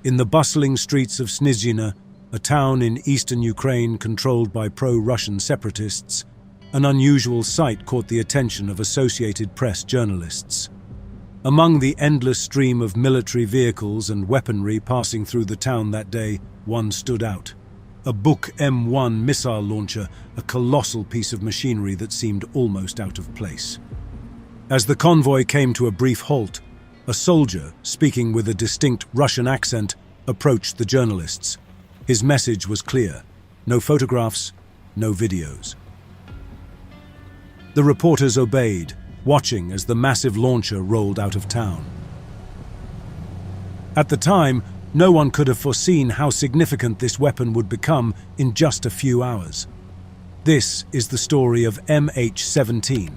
In the bustling streets of Snizhina, a town in eastern Ukraine controlled by pro-Russian separatists, an unusual sight caught the attention of Associated Press journalists. Among the endless stream of military vehicles and weaponry passing through the town that day, one stood out. A Buk M1 missile launcher, a colossal piece of machinery that seemed almost out of place. As the convoy came to a brief halt, a soldier, speaking with a distinct Russian accent, approached the journalists. His message was clear: no photographs, no videos. The reporters obeyed, watching as the massive launcher rolled out of town. At the time, no one could have foreseen how significant this weapon would become in just a few hours. This is the story of MH17,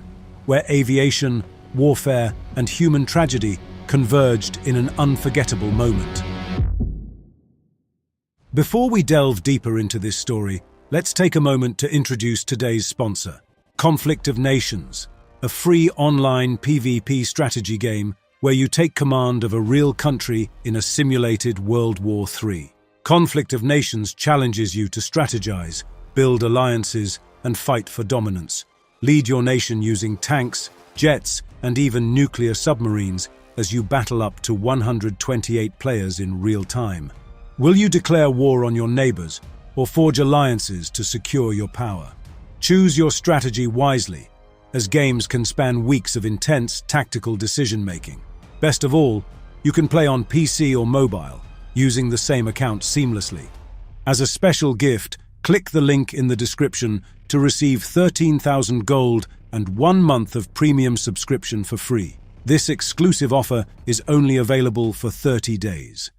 where aviation, warfare, and human tragedy converged in an unforgettable moment. Before we delve deeper into this story, let's take a moment to introduce today's sponsor, Conflict of Nations, a free online PvP strategy game where you take command of a real country in a simulated World War III. Conflict of Nations challenges you to strategize, build alliances, and fight for dominance. Lead your nation using tanks, jets, and even nuclear submarines as you battle up to 128 players in real time. Will you declare war on your neighbors or forge alliances to secure your power? Choose your strategy wisely, as games can span weeks of intense tactical decision-making. Best of all, you can play on PC or mobile, using the same account seamlessly. As a special gift, click the link in the description to receive 13,000 gold and 1 month of premium subscription for free. This exclusive offer is only available for 30 days.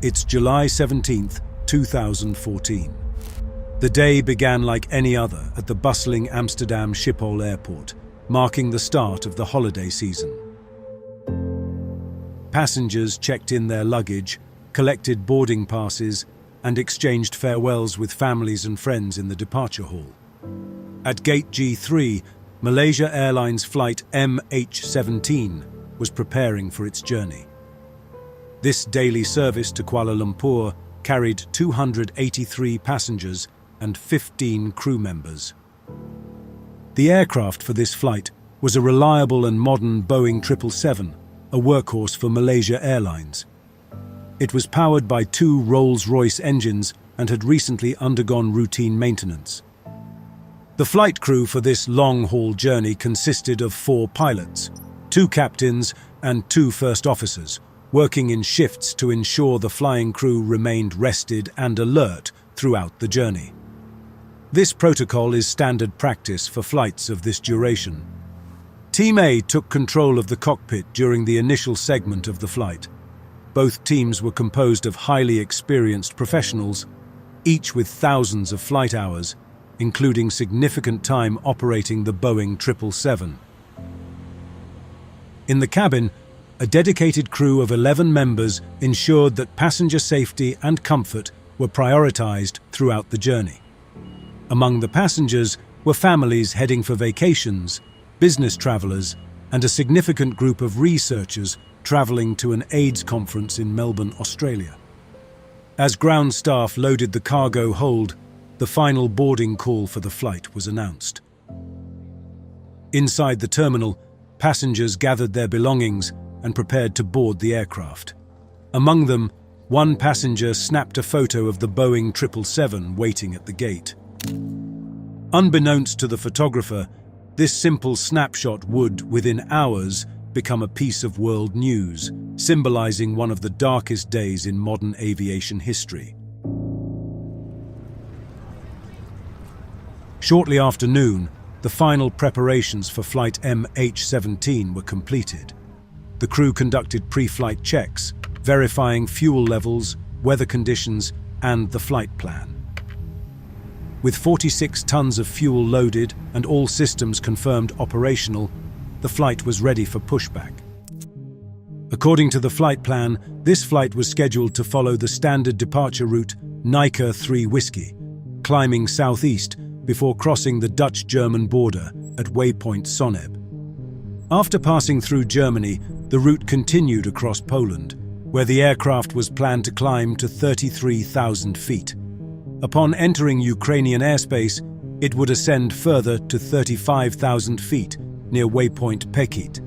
It's July 17th, 2014. The day began like any other at the bustling Amsterdam Schiphol airport, marking the start of the holiday season. Passengers checked in their luggage, collected boarding passes, and exchanged farewells with families and friends in the departure hall. At Gate G3, Malaysia Airlines flight MH17 was preparing for its journey. This daily service to Kuala Lumpur carried 283 passengers and 15 crew members. The aircraft for this flight was a reliable and modern Boeing 777, a workhorse for Malaysia Airlines. It was powered by 2 Rolls-Royce engines and had recently undergone routine maintenance. The flight crew for this long-haul journey consisted of 4 pilots, 2 captains and 2 first officers, working in shifts to ensure the flying crew remained rested and alert throughout the journey. This protocol is standard practice for flights of this duration. Team A took control of the cockpit during the initial segment of the flight. Both teams were composed of highly experienced professionals, each with thousands of flight hours, including significant time operating the Boeing 777. In the cabin, a dedicated crew of 11 members ensured that passenger safety and comfort were prioritized throughout the journey. Among the passengers were families heading for vacations, business travelers, and a significant group of researchers traveling to an AIDS conference in Melbourne, Australia. As ground staff loaded the cargo hold, the final boarding call for the flight was announced. Inside the terminal, passengers gathered their belongings and prepared to board the aircraft. Among them, one passenger snapped a photo of the Boeing 777 waiting at the gate. Unbeknownst to the photographer, this simple snapshot would, within hours, become a piece of world news, symbolizing one of the darkest days in modern aviation history. Shortly after noon, the final preparations for Flight MH17 were completed. The crew conducted pre-flight checks, verifying fuel levels, weather conditions, and the flight plan. With 46 tons of fuel loaded and all systems confirmed operational, the flight was ready for pushback. According to the flight plan, this flight was scheduled to follow the standard departure route Nika 3 Whiskey, climbing southeast before crossing the Dutch-German border at waypoint Soneb. After passing through Germany, the route continued across Poland, where the aircraft was planned to climb to 33,000 feet. Upon entering Ukrainian airspace, it would ascend further to 35,000 feet near waypoint Pekit.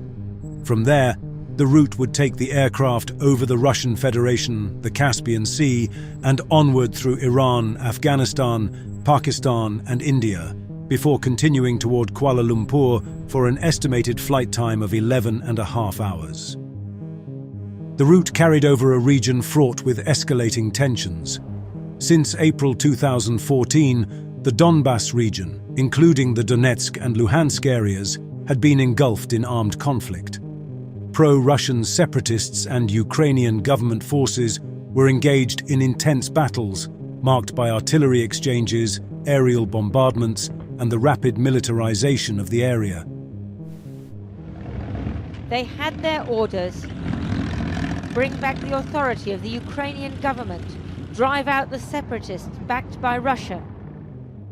From there, the route would take the aircraft over the Russian Federation, the Caspian Sea, and onward through Iran, Afghanistan, Pakistan, and India, before continuing toward Kuala Lumpur for an estimated flight time of 11.5 hours. The route carried over a region fraught with escalating tensions. Since April 2014, the Donbass region, including the Donetsk and Luhansk areas, had been engulfed in armed conflict. Pro-Russian separatists and Ukrainian government forces were engaged in intense battles, marked by artillery exchanges, aerial bombardments, and the rapid militarization of the area. They had their orders. Bring back the authority of the Ukrainian government. Drive out the separatists backed by Russia.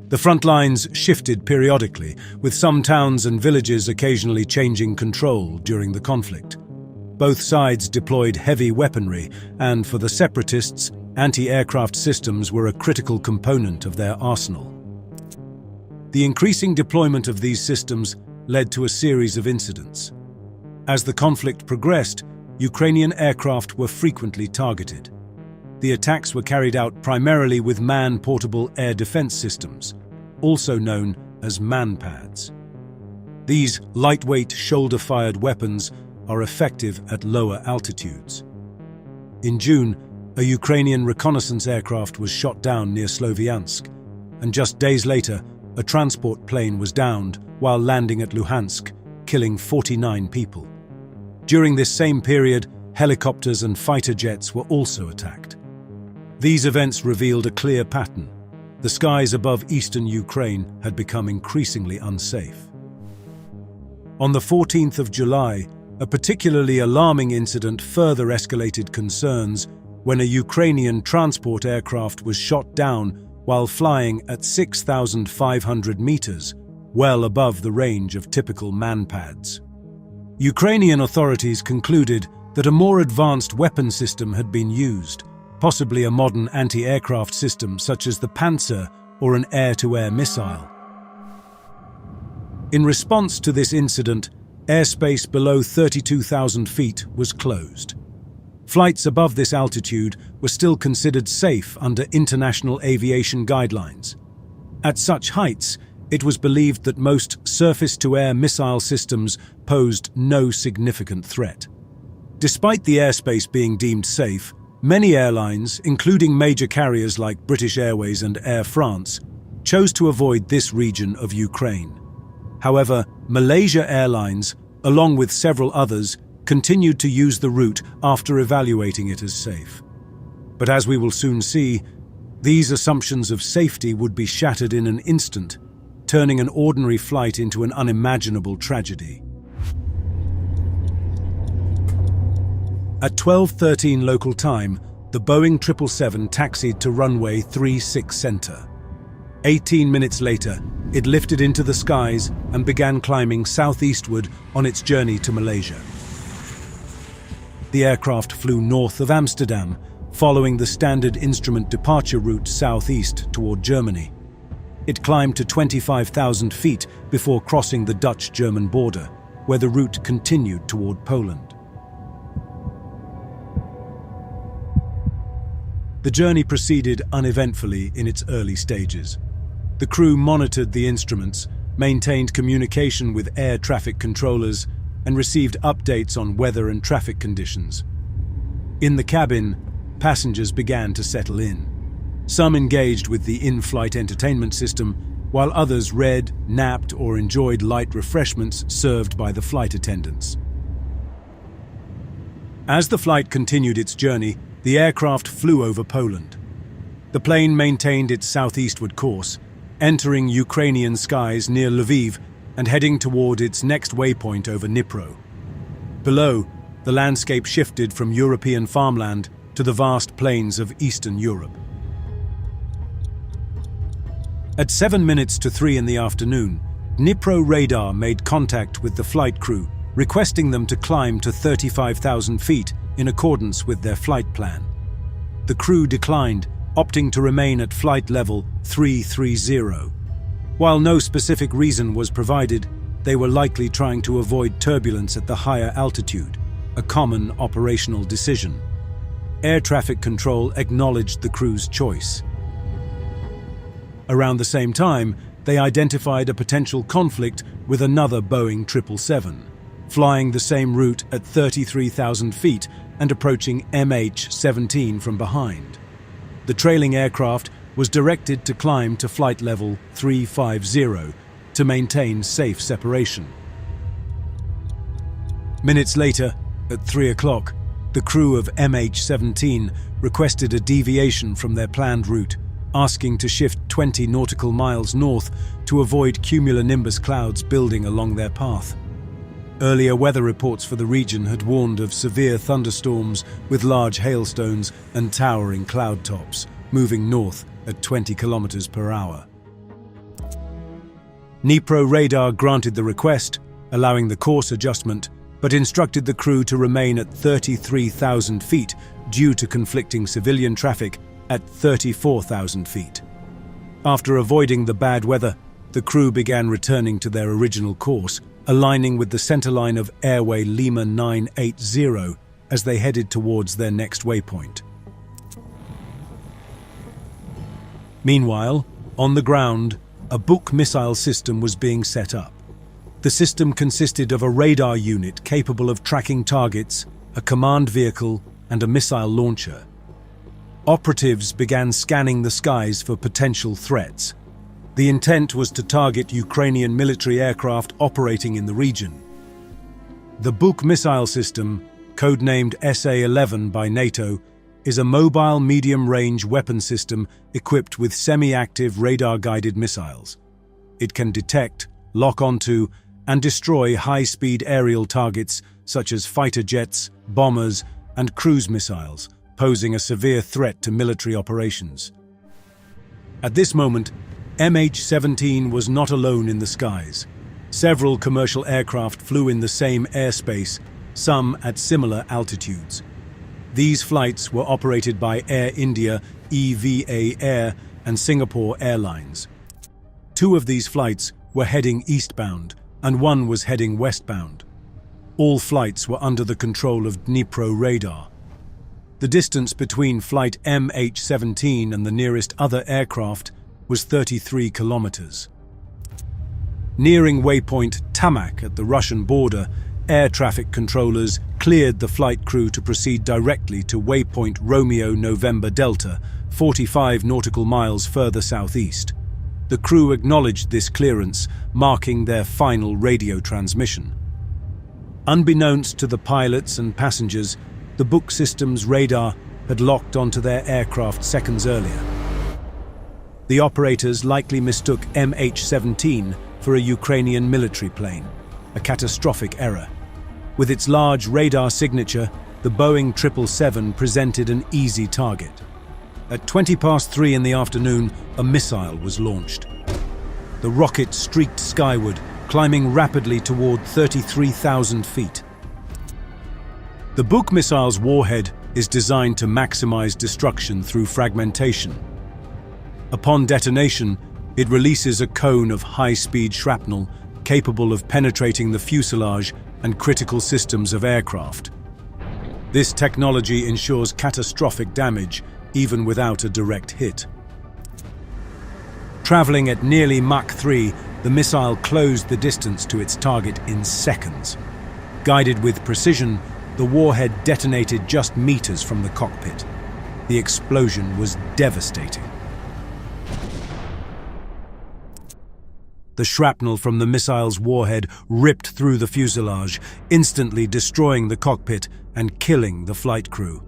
The front lines shifted periodically, with some towns and villages occasionally changing control during the conflict. Both sides deployed heavy weaponry, and for the separatists, anti-aircraft systems were a critical component of their arsenal. The increasing deployment of these systems led to a series of incidents. As the conflict progressed, Ukrainian aircraft were frequently targeted. The attacks were carried out primarily with man-portable air defense systems, also known as manpads. These lightweight, shoulder-fired weapons are effective at lower altitudes. In June, a Ukrainian reconnaissance aircraft was shot down near Sloviansk, and just days later, a transport plane was downed while landing at Luhansk, killing 49 people. During this same period, helicopters and fighter jets were also attacked. These events revealed a clear pattern. The skies above eastern Ukraine had become increasingly unsafe. On the 14th of July, a particularly alarming incident further escalated concerns when a Ukrainian transport aircraft was shot down while flying at 6,500 meters, well above the range of typical manpads. Ukrainian authorities concluded that a more advanced weapon system had been used, possibly a modern anti-aircraft system such as the Panzer or an air-to-air missile. In response to this incident, airspace below 32,000 feet was closed. Flights above this altitude were still considered safe under international aviation guidelines. At such heights, it was believed that most surface-to-air missile systems posed no significant threat. Despite the airspace being deemed safe, many airlines, including major carriers like British Airways and Air France, chose to avoid this region of Ukraine. However, Malaysia Airlines, along with several others, continued to use the route after evaluating it as safe. But as we will soon see, these assumptions of safety would be shattered in an instant, turning an ordinary flight into an unimaginable tragedy. At 12:13 local time, the Boeing 777 taxied to runway 36 center. 18 minutes later, it lifted into the skies and began climbing southeastward on its journey to Malaysia. The aircraft flew north of Amsterdam, following the standard instrument departure route southeast toward Germany. It climbed to 25,000 feet before crossing the Dutch-German border, where the route continued toward Poland. The journey proceeded uneventfully in its early stages. The crew monitored the instruments, maintained communication with air traffic controllers, and received updates on weather and traffic conditions. In the cabin, passengers began to settle in. Some engaged with the in-flight entertainment system, while others read, napped, or enjoyed light refreshments served by the flight attendants. As the flight continued its journey, the aircraft flew over Poland. The plane maintained its southeastward course, entering Ukrainian skies near Lviv and heading toward its next waypoint over Dnipro. Below, the landscape shifted from European farmland to the vast plains of Eastern Europe. At 7 minutes to 3 in the afternoon, Dnipro radar made contact with the flight crew, requesting them to climb to 35,000 feet in accordance with their flight plan. The crew declined, opting to remain at flight level 330. While no specific reason was provided, they were likely trying to avoid turbulence at the higher altitude, a common operational decision. Air traffic control acknowledged the crew's choice. Around the same time, they identified a potential conflict with another Boeing 777, flying the same route at 33,000 feet and approaching MH17 from behind. The trailing aircraft was directed to climb to flight level 350 to maintain safe separation. Minutes later, at 3 o'clock, the crew of MH17 requested a deviation from their planned route, asking to shift 20 nautical miles north to avoid cumulonimbus clouds building along their path. Earlier weather reports for the region had warned of severe thunderstorms with large hailstones and towering cloud tops, moving north at 20 kilometers per hour. Dnipro radar granted the request, allowing the course adjustment, but instructed the crew to remain at 33,000 feet due to conflicting civilian traffic at 34,000 feet. After avoiding the bad weather, the crew began returning to their original course, aligning with the centerline of Airway Lima 980 as they headed towards their next waypoint. Meanwhile, on the ground, a Buk missile system was being set up. The system consisted of a radar unit capable of tracking targets, a command vehicle, and a missile launcher. Operatives began scanning the skies for potential threats. The intent was to target Ukrainian military aircraft operating in the region. The Buk missile system, codenamed SA-11 by NATO, is a mobile medium-range weapon system equipped with semi-active radar-guided missiles. It can detect, lock onto, and destroy high-speed aerial targets such as fighter jets, bombers, and cruise missiles, posing a severe threat to military operations. At this moment, MH17 was not alone in the skies. Several commercial aircraft flew in the same airspace, some at similar altitudes. These flights were operated by Air India, EVA Air, and Singapore Airlines. Two of these flights were heading eastbound, and one was heading westbound. All flights were under the control of Dnipro radar. The distance between flight MH17 and the nearest other aircraft was 33 kilometers. Nearing waypoint Tamak at the Russian border, air traffic controllers cleared the flight crew to proceed directly to waypoint Romeo November Delta, 45 nautical miles further southeast. The crew acknowledged this clearance, marking their final radio transmission. Unbeknownst to the pilots and passengers, the Buk system's radar had locked onto their aircraft seconds earlier. The operators likely mistook MH17 for a Ukrainian military plane, a catastrophic error. With its large radar signature, the Boeing 777 presented an easy target. At 3:20 in the afternoon, a missile was launched. The rocket streaked skyward, climbing rapidly toward 33,000 feet. The Buk missile's warhead is designed to maximize destruction through fragmentation. Upon detonation, it releases a cone of high-speed shrapnel capable of penetrating the fuselage and critical systems of aircraft. This technology ensures catastrophic damage even without a direct hit. Traveling at nearly Mach 3, the missile closed the distance to its target in seconds. Guided with precision, the warhead detonated just meters from the cockpit. The explosion was devastating. The shrapnel from the missile's warhead ripped through the fuselage, instantly destroying the cockpit and killing the flight crew.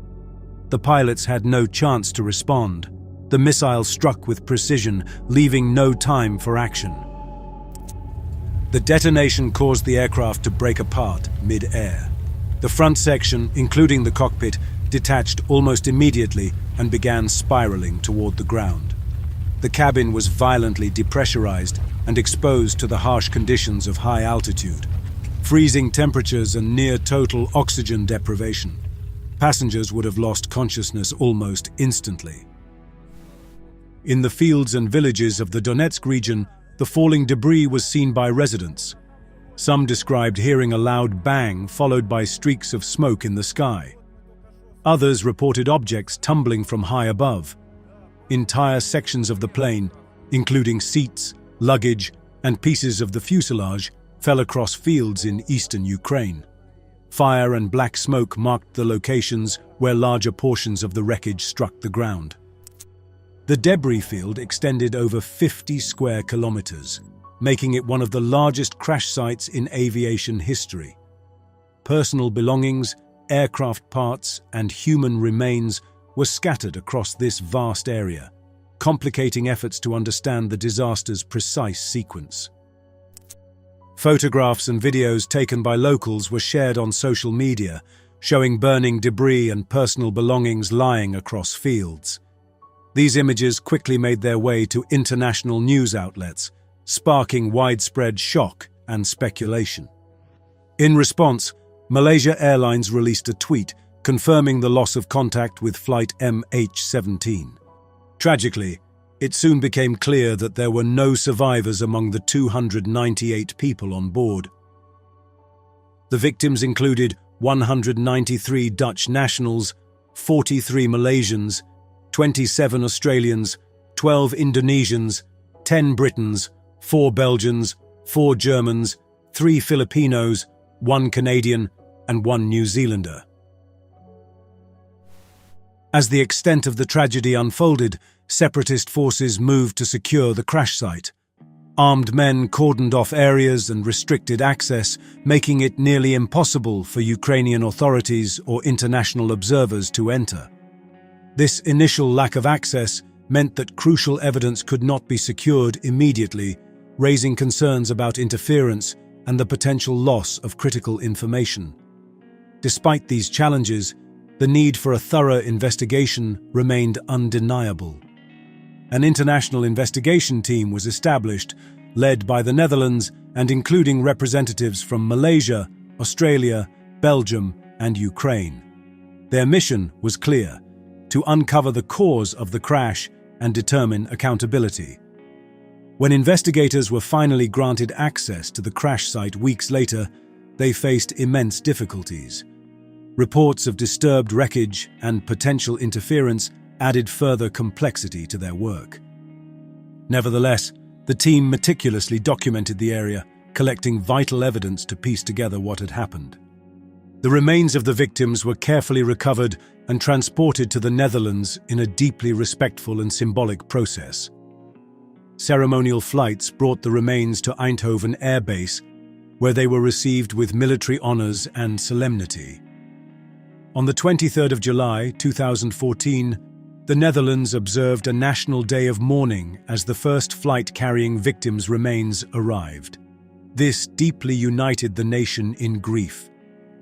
The pilots had no chance to respond. The missile struck with precision, leaving no time for action. The detonation caused the aircraft to break apart mid-air. The front section, including the cockpit, detached almost immediately and began spiraling toward the ground. The cabin was violently depressurized, and exposed to the harsh conditions of high altitude. Freezing temperatures and near-total oxygen deprivation. Passengers would have lost consciousness almost instantly. In the fields and villages of the Donetsk region, the falling debris was seen by residents. Some described hearing a loud bang followed by streaks of smoke in the sky. Others reported objects tumbling from high above. Entire sections of the plane, including seats, luggage, and pieces of the fuselage, fell across fields in eastern Ukraine. Fire and black smoke marked the locations where larger portions of the wreckage struck the ground. The debris field extended over 50 square kilometers, making it one of the largest crash sites in aviation history. Personal belongings, aircraft parts, and human remains were scattered across this vast area, complicating efforts to understand the disaster's precise sequence. Photographs and videos taken by locals were shared on social media, showing burning debris and personal belongings lying across fields. These images quickly made their way to international news outlets, sparking widespread shock and speculation. In response, Malaysia Airlines released a tweet confirming the loss of contact with flight MH17. Tragically, it soon became clear that there were no survivors among the 298 people on board. The victims included 193 Dutch nationals, 43 Malaysians, 27 Australians, 12 Indonesians, 10 Britons, 4 Belgians, 4 Germans, 3 Filipinos, 1 Canadian, and 1 New Zealander. As the extent of the tragedy unfolded, separatist forces moved to secure the crash site. Armed men cordoned off areas and restricted access, making it nearly impossible for Ukrainian authorities or international observers to enter. This initial lack of access meant that crucial evidence could not be secured immediately, raising concerns about interference and the potential loss of critical information. Despite these challenges, the need for a thorough investigation remained undeniable. An international investigation team was established, led by the Netherlands and including representatives from Malaysia, Australia, Belgium, and Ukraine. Their mission was clear: to uncover the cause of the crash and determine accountability. When investigators were finally granted access to the crash site weeks later, they faced immense difficulties. Reports of disturbed wreckage and potential interference added further complexity to their work. Nevertheless, the team meticulously documented the area, collecting vital evidence to piece together what had happened. The remains of the victims were carefully recovered and transported to the Netherlands in a deeply respectful and symbolic process. Ceremonial flights brought the remains to Eindhoven Air Base, where they were received with military honors and solemnity. On the 23rd of July 2014, the Netherlands observed a national day of mourning as the first flight carrying victims' remains arrived. This deeply united the nation in grief.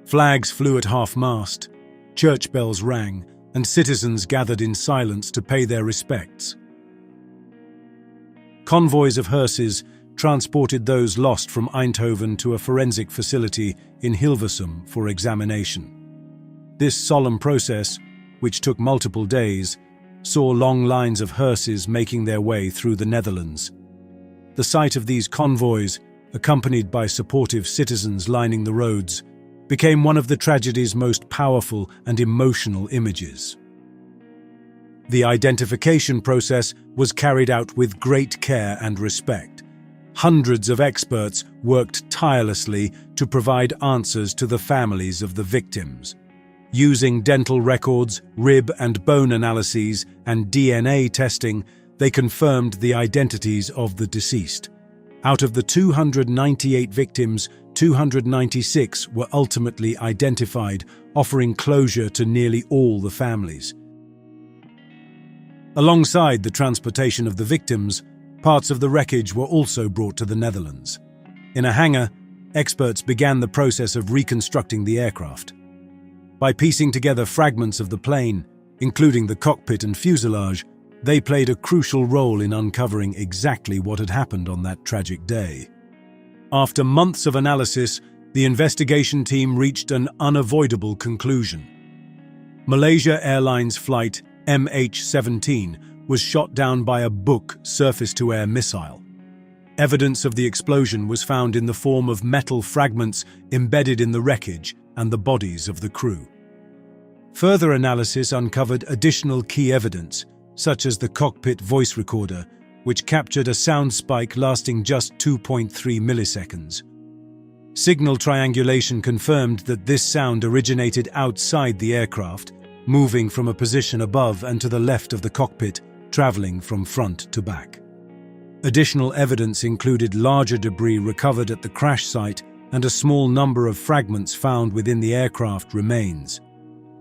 Flags flew at half-mast, church bells rang, and citizens gathered in silence to pay their respects. Convoys of hearses transported those lost from Eindhoven to a forensic facility in Hilversum for examination. This solemn process, which took multiple days, saw long lines of hearses making their way through the Netherlands. The sight of these convoys, accompanied by supportive citizens lining the roads, became one of the tragedy's most powerful and emotional images. The identification process was carried out with great care and respect. Hundreds of experts worked tirelessly to provide answers to the families of the victims. Using dental records, rib and bone analyses, and DNA testing, they confirmed the identities of the deceased. Out of the 298 victims, 296 were ultimately identified, offering closure to nearly all the families. Alongside the transportation of the victims, parts of the wreckage were also brought to the Netherlands. In a hangar, experts began the process of reconstructing the aircraft. By piecing together fragments of the plane, including the cockpit and fuselage, They played a crucial role in uncovering exactly what had happened on that tragic day. After months of analysis, the investigation team reached an unavoidable conclusion. Malaysia Airlines flight MH17 was shot down by a Buk surface-to-air missile. Evidence of the explosion was found in the form of metal fragments embedded in the wreckage and the bodies of the crew. Further analysis uncovered additional key evidence, such as the cockpit voice recorder, which captured a sound spike lasting just 2.3 milliseconds. Signal triangulation confirmed that this sound originated outside the aircraft, moving from a position above and to the left of the cockpit, traveling from front to back. Additional evidence included larger debris recovered at the crash site and a small number of fragments found within the aircraft remains.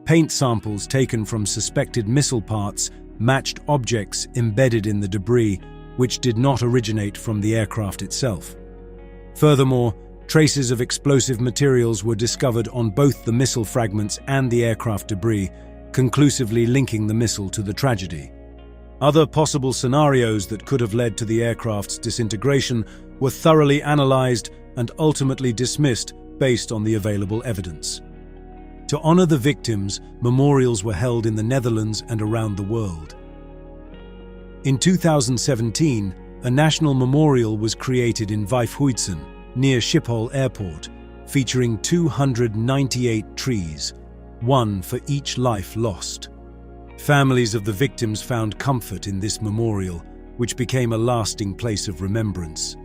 Paint samples taken from suspected missile parts matched objects embedded in the debris, which did not originate from the aircraft itself. Furthermore, traces of explosive materials were discovered on both the missile fragments and the aircraft debris, conclusively linking the missile to the tragedy. Other possible scenarios that could have led to the aircraft's disintegration were thoroughly analyzed and ultimately dismissed based on the available evidence. To honor the victims, memorials were held in the Netherlands and around the world. In 2017, a national memorial was created in Vijfhuizen, near Schiphol Airport, featuring 298 trees, one for each life lost. Families of the victims found comfort in this memorial, which became a lasting place of remembrance.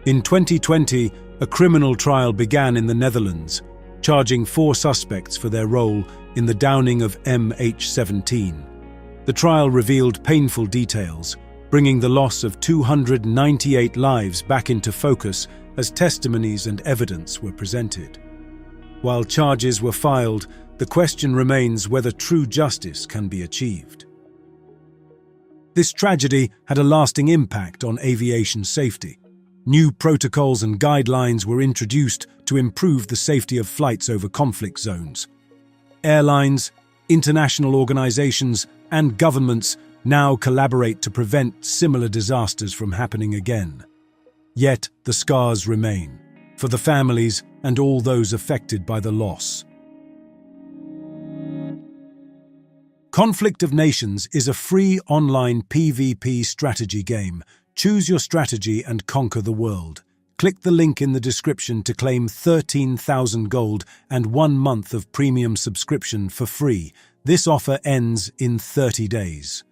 In 2020, a criminal trial began in the Netherlands, charging 4 suspects for their role in the downing of MH17. The trial revealed painful details, bringing the loss of 298 lives back into focus as testimonies and evidence were presented. While charges were filed, the question remains whether true justice can be achieved. This tragedy had a lasting impact on aviation safety. New protocols and guidelines were introduced to improve the safety of flights over conflict zones. Airlines, international organizations, and governments now collaborate to prevent similar disasters from happening again. Yet the scars remain, for the families and all those affected by the loss. Conflict of Nations is a free online PvP strategy game. Choose your strategy and conquer the world. Click the link in the description to claim 13,000 gold and 1 month of premium subscription for free. This offer ends in 30 days.